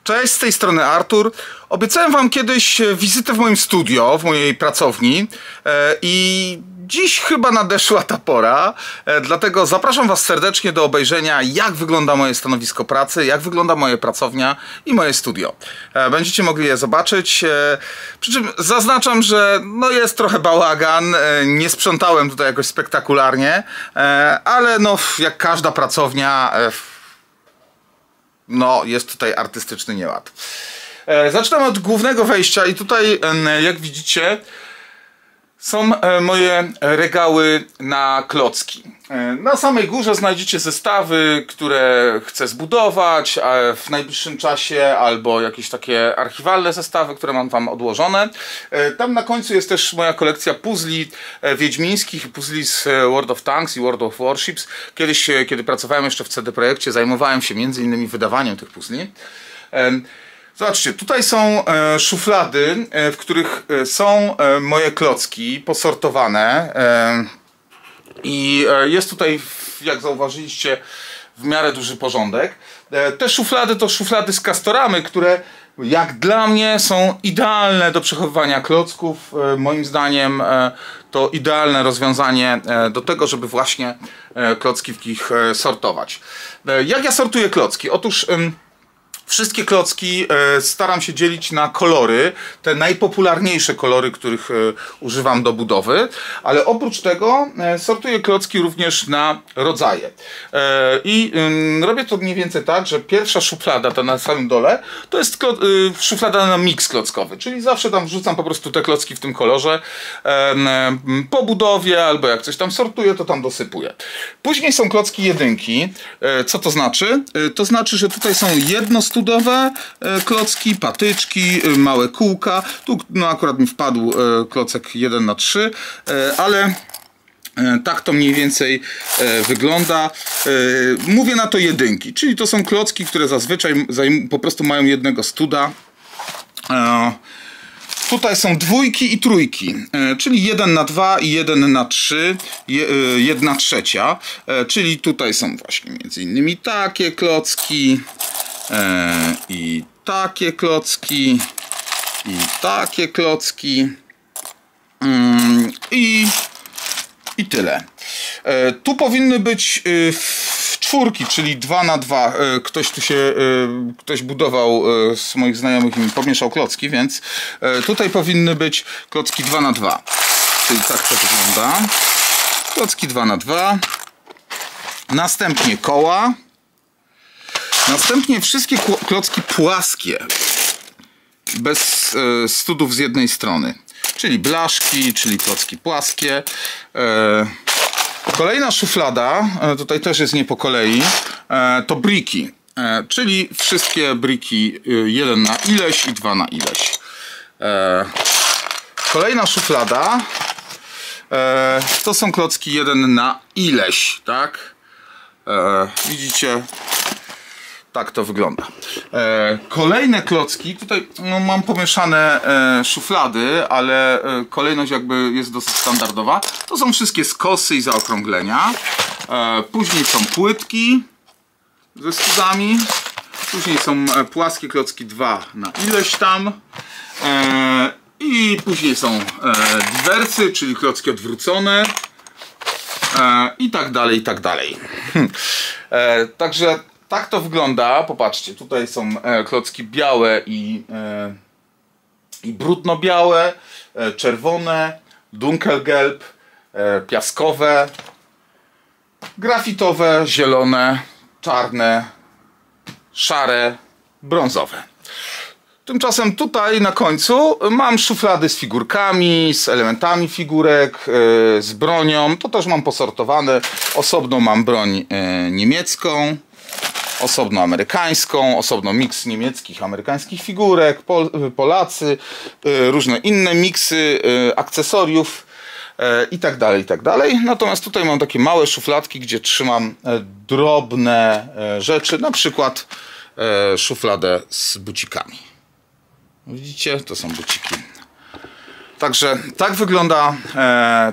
Cześć, z tej strony Artur. Obiecałem wam kiedyś wizytę w moim studio, w mojej pracowni i dziś chyba nadeszła ta pora, dlatego zapraszam was serdecznie do obejrzenia, jak wygląda moje stanowisko pracy, jak wygląda moja pracownia i moje studio. Będziecie mogli je zobaczyć, przy czym zaznaczam, że no jest trochę bałagan, nie sprzątałem tutaj jakoś spektakularnie, ale no jak każda pracownia, no jest tutaj artystyczny nieład. Zaczynam od głównego wejścia i tutaj, jak widzicie, są moje regały na klocki. Na samej górze znajdziecie zestawy, które chcę zbudować w najbliższym czasie, albo jakieś takie archiwalne zestawy, które mam wam odłożone. Tam na końcu jest też moja kolekcja puzli wiedźmińskich, puzli z World of Tanks i World of Warships. Kiedyś, kiedy pracowałem jeszcze w CD Projekcie, zajmowałem się między innymi wydawaniem tych puzli. Zobaczcie, tutaj są szuflady, w których są moje klocki posortowane i jest tutaj, jak zauważyliście, w miarę duży porządek. Te szuflady to szuflady z Castoramy, które jak dla mnie są idealne do przechowywania klocków. Moim zdaniem to idealne rozwiązanie do tego, żeby właśnie klocki w nich sortować. Jak ja sortuję klocki? Otóż wszystkie klocki staram się dzielić na kolory, te najpopularniejsze kolory, których używam do budowy, ale oprócz tego sortuję klocki również na rodzaje. I robię to mniej więcej tak, że pierwsza szuflada, ta na samym dole, to jest szuflada na miks klockowy, czyli zawsze tam wrzucam po prostu te klocki w tym kolorze. Po budowie albo jak coś tam sortuję, to tam dosypuję. Później są klocki jedynki. Co to znaczy? To znaczy, że tutaj są jednostudowe klocki, patyczki, małe kółka. Tu no, akurat mi wpadł klocek 1×3, ale tak to mniej więcej wygląda. Mówię na to jedynki, czyli to są klocki, które zazwyczaj po prostu mają jednego studa. Tutaj są dwójki i trójki, czyli 1×2 i 1×3, 1/3, czyli tutaj są właśnie między innymi takie klocki i takie klocki i takie klocki i tyle. Tu powinny być czwórki, czyli 2×2. Ktoś budował z moich znajomych i mi pomieszał klocki, więc tutaj powinny być klocki 2×2. Czyli tak to wygląda. Klocki 2×2. Następnie koła. Następnie wszystkie klocki płaskie. Bez studów z jednej strony. Czyli blaszki, czyli klocki płaskie. Kolejna szuflada, tutaj też jest nie po kolei, to briki, czyli wszystkie briki 1 na ileś i 2 na ileś. Kolejna szuflada to są klocki 1 na ileś, tak? Widzicie? Tak to wygląda. Kolejne klocki, tutaj no, mam pomieszane szuflady, ale kolejność jakby jest dosyć standardowa. To są wszystkie skosy i zaokrąglenia. Później są płytki ze studami. Później są płaskie klocki 2 na ileś tam. I później są diversy, czyli klocki odwrócone. I tak dalej, i tak dalej. Także tak to wygląda. Popatrzcie, tutaj są klocki białe i brudno-białe, czerwone, dunkelgelb, piaskowe, grafitowe, zielone, czarne, szare, brązowe. Tymczasem tutaj na końcu mam szuflady z figurkami, z elementami figurek, z bronią. To też mam posortowane. Osobno mam broń niemiecką, osobno amerykańską, osobno miks niemieckich, amerykańskich figurek, Polacy, różne inne miksy akcesoriów i tak dalej, i tak dalej. Natomiast tutaj mam takie małe szufladki, gdzie trzymam drobne rzeczy, na przykład szufladę z bucikami. Widzicie? To są buciki. Także tak wygląda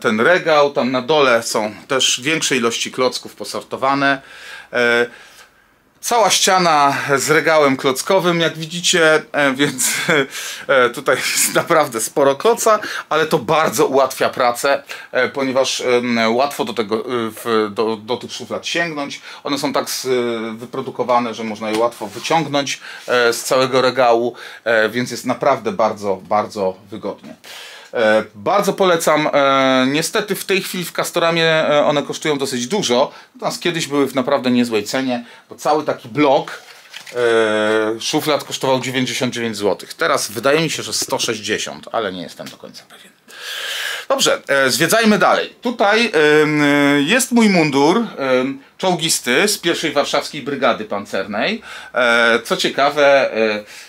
ten regał. Tam na dole są też większe ilości klocków posortowane. Cała ściana z regałem klockowym, jak widzicie, więc tutaj jest naprawdę sporo kloca, ale to bardzo ułatwia pracę, ponieważ łatwo do tych szuflad sięgnąć. One są tak wyprodukowane, że można je łatwo wyciągnąć z całego regału, więc jest naprawdę bardzo, bardzo wygodnie. Bardzo polecam. Niestety w tej chwili w Castoramie one kosztują dosyć dużo, natomiast kiedyś były w naprawdę niezłej cenie, bo cały taki blok szuflad kosztował 99 zł. Teraz wydaje mi się, że 160, ale nie jestem do końca pewien. Dobrze, zwiedzajmy dalej. Tutaj jest mój mundur czołgisty z pierwszej Warszawskiej Brygady Pancernej. Co ciekawe,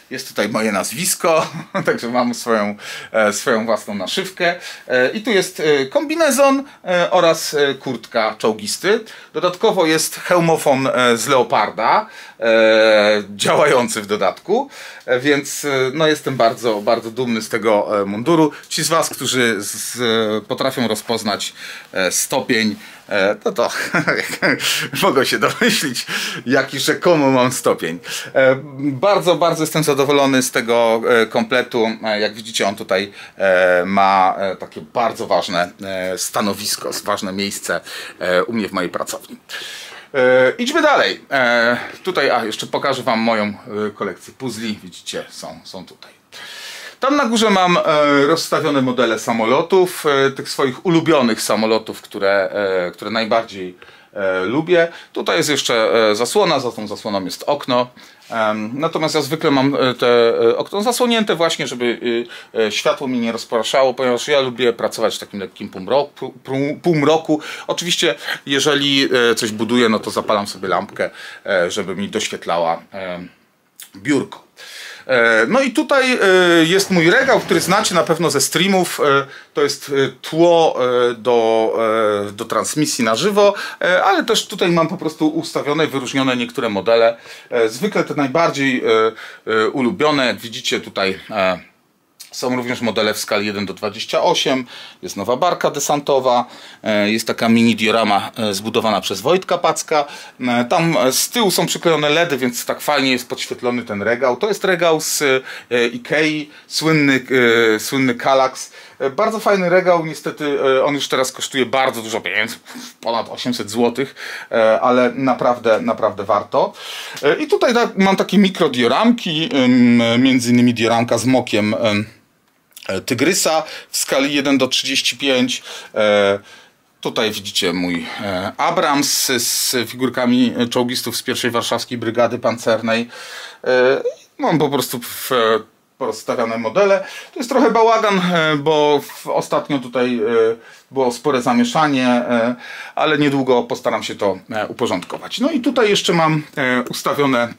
jest tutaj moje nazwisko, także mam swoją własną naszywkę. I tu jest kombinezon oraz kurtka czołgisty. Dodatkowo jest hełmofon z leoparda, działający w dodatku, więc no, jestem bardzo, bardzo dumny z tego munduru. Ci z Was, którzy potrafią rozpoznać stopień, to mogą się domyślić, jaki rzekomo mam stopień. Bardzo, bardzo jestem zadowolony z tego kompletu. Jak widzicie, on tutaj ma takie bardzo ważne stanowisko, ważne miejsce u mnie w mojej pracowni. Idźmy dalej. Tutaj jeszcze pokażę Wam moją kolekcję puzli. Widzicie, są tutaj. Tam na górze mam rozstawione modele samolotów, tych swoich ulubionych samolotów, które najbardziej lubię. Tutaj jest jeszcze zasłona, za tą zasłoną jest okno. Natomiast ja zwykle mam te okno zasłonięte właśnie, żeby światło mi nie rozpraszało, ponieważ ja lubię pracować w takim lekkim półmroku. Oczywiście jeżeli coś buduję, no to zapalam sobie lampkę, żeby mi doświetlała biurko. No i tutaj jest mój regał, który znacie na pewno ze streamów. To jest tło do transmisji na żywo, ale też tutaj mam po prostu ustawione, wyróżnione niektóre modele. Zwykle te najbardziej ulubione, jak widzicie tutaj są również modele w skali 1:28, jest nowa barka desantowa, jest taka mini diorama zbudowana przez Wojtka Packa. Tam z tyłu są przyklejone LEDy, więc tak fajnie jest podświetlony ten regał. To jest regał z Ikei, słynny Kallax. Bardzo fajny regał, niestety on już teraz kosztuje bardzo dużo pieniędzy, ponad 800 zł, ale naprawdę, naprawdę warto. I tutaj mam takie mikrodioramki, między innymi dioramka z mokiem Tygrysa w skali 1:35. Tutaj widzicie mój Abrams z figurkami czołgistów z pierwszej Warszawskiej Brygady Pancernej. Mam po prostu porozstawiane modele. To jest trochę bałagan, bo ostatnio tutaj było spore zamieszanie, ale niedługo postaram się to uporządkować. No i tutaj jeszcze mam ustawione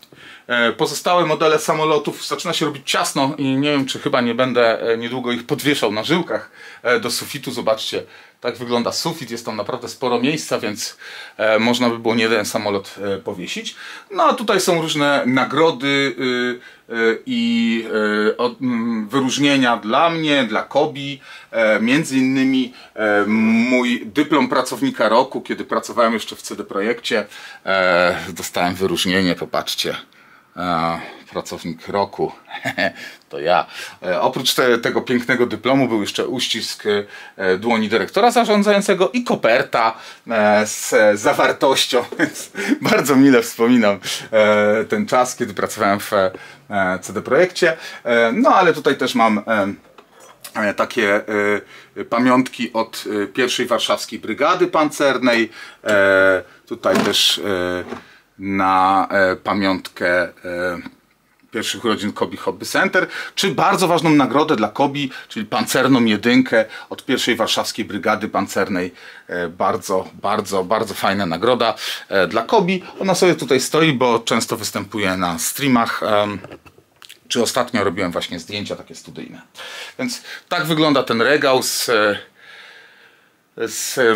pozostałe modele samolotów. Zaczyna się robić ciasno i nie wiem, czy chyba nie będę niedługo ich podwieszał na żyłkach do sufitu. Zobaczcie, tak wygląda sufit. Jest tam naprawdę sporo miejsca, więc można by było nie jeden samolot powiesić. No a tutaj są różne nagrody i wyróżnienia dla mnie, dla Kobi. Między innymi mój dyplom pracownika roku, kiedy pracowałem jeszcze w CD Projekcie, dostałem wyróżnienie, popatrzcie. Pracownik roku, to ja. Oprócz tego pięknego dyplomu był jeszcze uścisk dłoni dyrektora zarządzającego i koperta z zawartością, więc bardzo mile wspominam ten czas, kiedy pracowałem w CD Projekcie. No ale tutaj też mam takie pamiątki od pierwszej Warszawskiej Brygady Pancernej. Tutaj też na pamiątkę pierwszych urodzin Kobi Hobby Center, czy bardzo ważną nagrodę dla Kobi, czyli pancerną jedynkę od pierwszej Warszawskiej Brygady Pancernej. Bardzo, bardzo, bardzo fajna nagroda dla Kobi. Ona sobie tutaj stoi, bo często występuje na streamach. Czy ostatnio robiłem właśnie zdjęcia takie studyjne. Więc tak wygląda ten regał z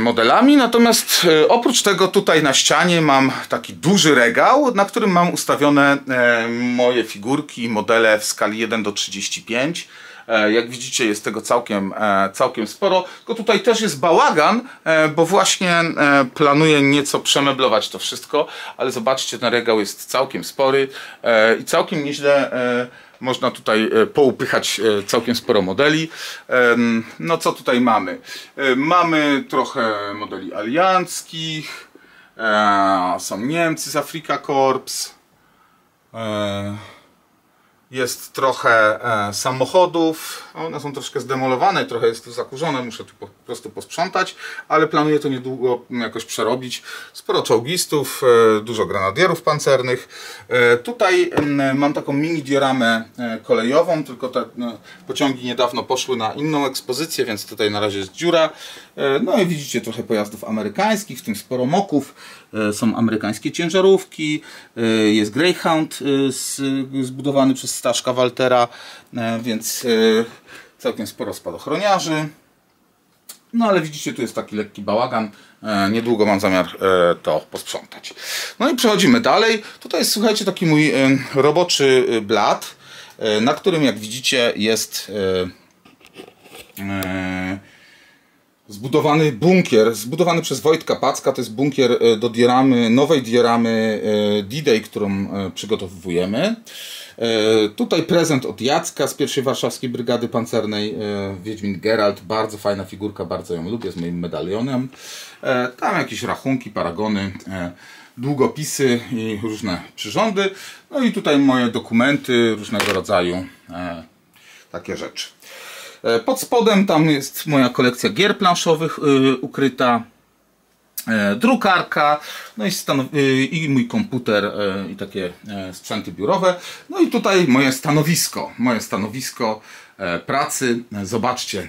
modelami, natomiast oprócz tego tutaj na ścianie mam taki duży regał, na którym mam ustawione moje figurki i modele w skali 1:35. Jak widzicie, jest tego całkiem sporo. Tylko tutaj też jest bałagan, bo właśnie planuję nieco przemeblować to wszystko, ale zobaczcie, ten regał jest całkiem spory i całkiem nieźle można tutaj poupychać całkiem sporo modeli. No co tutaj mamy? Mamy trochę modeli alianckich, są Niemcy z Afrika Korps, jest trochę samochodów, one są troszkę zdemolowane, trochę jest tu zakurzone, muszę tu po prostu posprzątać, ale planuję to niedługo jakoś przerobić. Sporo czołgistów, dużo grenadierów pancernych. Tutaj mam taką mini dioramę kolejową, tylko te pociągi niedawno poszły na inną ekspozycję, więc tutaj na razie jest dziura. No i widzicie trochę pojazdów amerykańskich, w tym sporo moków. Są amerykańskie ciężarówki, jest Greyhound zbudowany przez Staszka Waltera, więc całkiem sporo spadochroniarzy. No ale widzicie, tu jest taki lekki bałagan. Niedługo mam zamiar to posprzątać. No i przechodzimy dalej. Tutaj jest, słuchajcie, taki mój roboczy blat, na którym, jak widzicie, jest zbudowany bunkier, zbudowany przez Wojtka Packa. To jest bunkier do dioramy, nowej dioramy D-Day, którą przygotowujemy. Tutaj prezent od Jacka z pierwszej Warszawskiej Brygady Pancernej, Wiedźmin Geralt, bardzo fajna figurka, bardzo ją lubię, z moim medalionem. Tam jakieś rachunki, paragony, długopisy i różne przyrządy. No i tutaj moje dokumenty, różnego rodzaju takie rzeczy. Pod spodem tam jest moja kolekcja gier planszowych ukryta, drukarka, no i mój komputer i takie sprzęty biurowe. No i tutaj moje stanowisko pracy. Zobaczcie,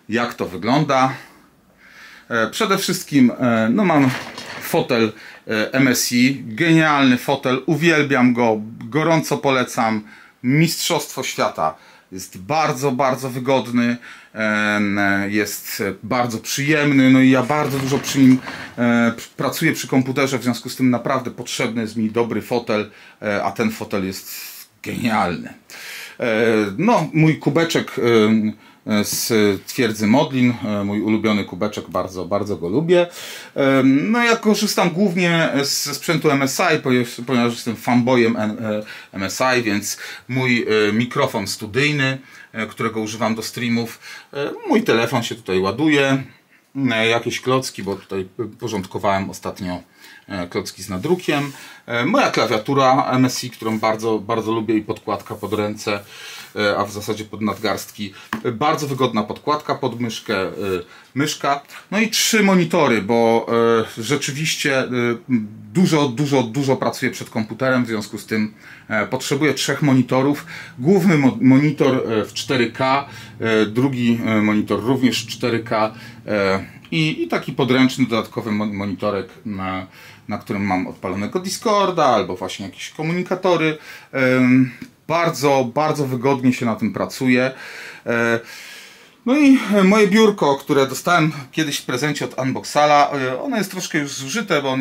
jak to wygląda. Przede wszystkim no mam fotel MSI, genialny fotel, uwielbiam go, gorąco polecam, mistrzostwo świata. Jest bardzo, bardzo wygodny, jest bardzo przyjemny, no i ja bardzo dużo przy nim pracuję przy komputerze, w związku z tym naprawdę potrzebny jest mi dobry fotel, a ten fotel jest genialny. No, mój kubeczek z twierdzy Modlin, mój ulubiony kubeczek, bardzo, bardzo go lubię. No ja korzystam głównie ze sprzętu MSI, ponieważ jestem fanboyem MSI, więc mój mikrofon studyjny, którego używam do streamów, mój telefon się tutaj ładuje, jakieś klocki, bo tutaj porządkowałem ostatnio klocki z nadrukiem, moja klawiatura MSI, którą bardzo, bardzo lubię, i podkładka pod ręce, a w zasadzie pod nadgarstki. Bardzo wygodna podkładka pod myszkę, myszka. No i 3 monitory, bo rzeczywiście dużo pracuję przed komputerem, w związku z tym potrzebuję 3 monitorów. Główny monitor w 4K, drugi monitor również w 4K i taki podręczny dodatkowy monitorek, na którym mam odpalonego Discorda albo właśnie jakieś komunikatory. Bardzo, bardzo wygodnie się na tym pracuje. No i moje biurko, które dostałem kiedyś w prezencie od Unboxala, ono jest troszkę już zużyte, bo on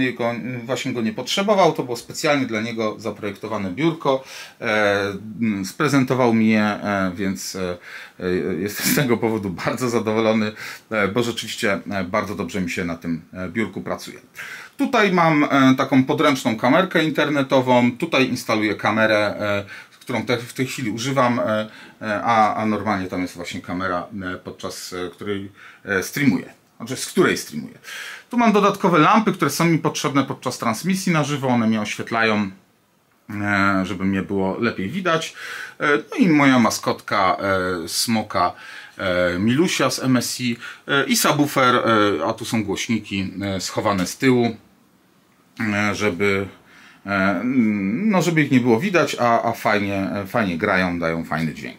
właśnie go nie potrzebował. To było specjalnie dla niego zaprojektowane biurko. Sprezentował mi je, więc jestem z tego powodu bardzo zadowolony, bo rzeczywiście bardzo dobrze mi się na tym biurku pracuje. Tutaj mam taką podręczną kamerkę internetową. Tutaj instaluję kamerę, którą w tej chwili używam, a normalnie tam jest właśnie kamera, podczas której streamuję, znaczy z której streamuję. Tu mam dodatkowe lampy, które są mi potrzebne podczas transmisji na żywo, one mnie oświetlają, żeby mnie było lepiej widać. No i moja maskotka smoka Milusia z MSI i subwoofer, a tu są głośniki schowane z tyłu, żeby ich nie było widać, a fajnie grają, dają fajny dźwięk.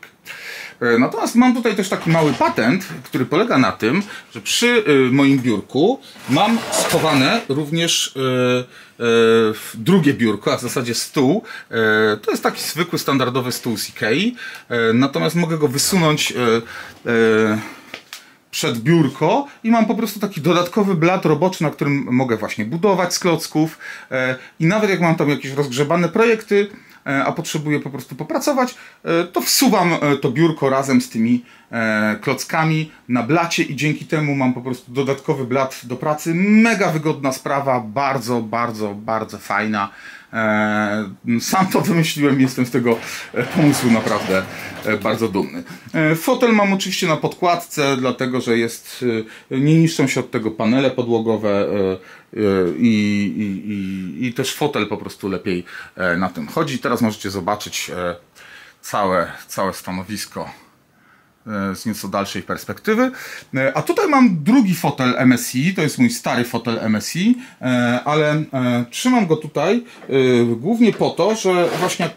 Natomiast mam tutaj też taki mały patent, który polega na tym, że przy moim biurku mam schowane również drugie biurko, a w zasadzie stół. To jest taki zwykły, standardowy stół z Ikei, natomiast mogę go wysunąć przed biurko i mam po prostu taki dodatkowy blat roboczy, na którym mogę właśnie budować z klocków, i nawet jak mam tam jakieś rozgrzebane projekty, a potrzebuję po prostu popracować, to wsuwam to biurko razem z tymi klockami na blacie i dzięki temu mam po prostu dodatkowy blat do pracy. Mega wygodna sprawa, bardzo fajna. Sam to wymyśliłem, jestem z tego pomysłu naprawdę bardzo dumny. Fotel mam oczywiście na podkładce, dlatego że nie niszczą się od tego panele podłogowe i też fotel po prostu lepiej na tym chodzi. Teraz możecie zobaczyć całe stanowisko z nieco dalszej perspektywy. A tutaj mam drugi fotel MSI, to jest mój stary fotel MSI, ale trzymam go tutaj głównie po to, że właśnie jak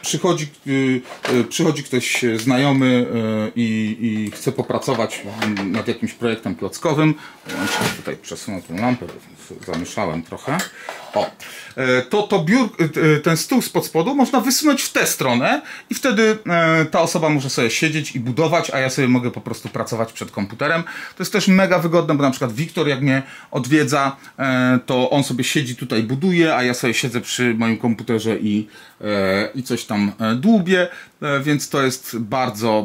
przychodzi ktoś znajomy i chce popracować nad jakimś projektem klockowym. Tutaj przesunę tą lampę, zamieszałem trochę. O, ten stół spod spodu można wysunąć w tę stronę i wtedy ta osoba może sobie siedzieć i budować, a ja sobie mogę po prostu pracować przed komputerem. To jest też mega wygodne, bo na przykład Wiktor jak mnie odwiedza, to on sobie siedzi tutaj, buduje, a ja sobie siedzę przy moim komputerze i coś tam dłubię, więc to jest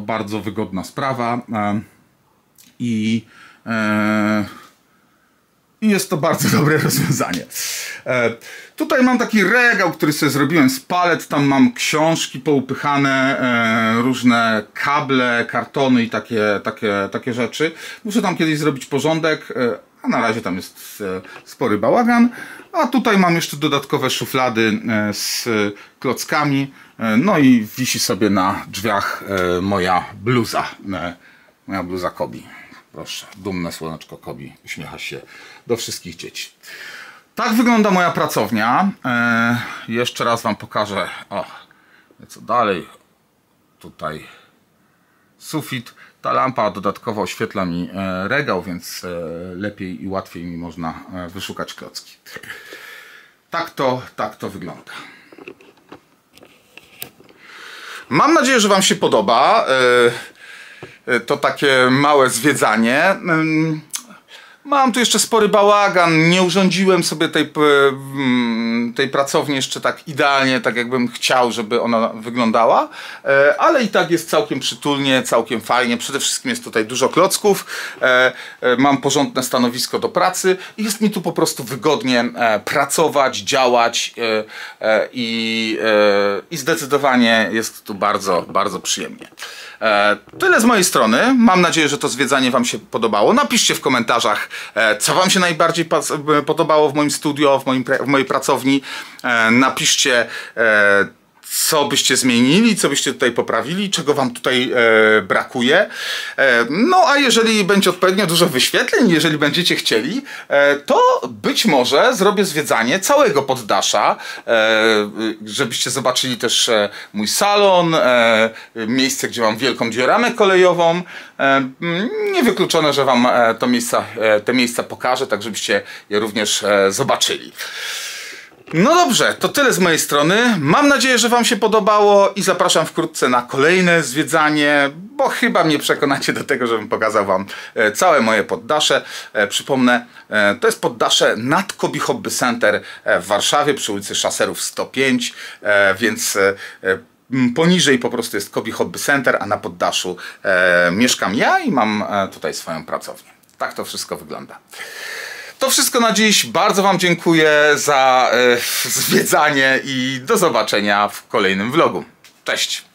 bardzo wygodna sprawa i jest to bardzo dobre rozwiązanie. Tutaj mam taki regał, który sobie zrobiłem z palet. Tam mam książki poupychane, różne kable, kartony i takie rzeczy. Muszę tam kiedyś zrobić porządek, a na razie tam jest spory bałagan. A tutaj mam jeszcze dodatkowe szuflady z klockami. No i wisi sobie na drzwiach moja bluza Kobi. Proszę, dumne słoneczko Kobi uśmiecha się do wszystkich dzieci. Tak wygląda moja pracownia. Jeszcze raz wam pokażę. O, co dalej. Tutaj sufit. Ta lampa dodatkowo oświetla mi regał, więc lepiej i łatwiej mi można wyszukać klocki. Tak to wygląda. Mam nadzieję, że wam się podoba. To takie małe zwiedzanie. Mam tu jeszcze spory bałagan, nie urządziłem sobie tej pracowni jeszcze tak idealnie, tak jakbym chciał, żeby ona wyglądała, ale i tak jest całkiem przytulnie, całkiem fajnie. Przede wszystkim jest tutaj dużo klocków, mam porządne stanowisko do pracy i jest mi tu po prostu wygodnie pracować, działać i zdecydowanie jest tu bardzo przyjemnie. Tyle z mojej strony. Mam nadzieję, że to zwiedzanie wam się podobało. Napiszcie w komentarzach, co wam się najbardziej podobało w moim studio, w mojej pracowni. Napiszcie, co byście zmienili, co byście tutaj poprawili, czego wam tutaj brakuje. No a jeżeli będzie odpowiednio dużo wyświetleń, jeżeli będziecie chcieli, to być może zrobię zwiedzanie całego poddasza, żebyście zobaczyli też mój salon, miejsce, gdzie mam wielką dioramę kolejową. Niewykluczone, że wam te miejsca pokażę, tak żebyście je również zobaczyli. No dobrze, to tyle z mojej strony. Mam nadzieję, że wam się podobało i zapraszam wkrótce na kolejne zwiedzanie, bo chyba mnie przekonacie do tego, żebym pokazał wam całe moje poddasze. Przypomnę, to jest poddasze nad Kobi Hobby Center w Warszawie przy ulicy Szaserów 105, więc poniżej po prostu jest Kobi Hobby Center, a na poddaszu mieszkam ja i mam tutaj swoją pracownię. Tak to wszystko wygląda. To wszystko na dziś. Bardzo wam dziękuję za zwiedzanie i do zobaczenia w kolejnym vlogu. Cześć!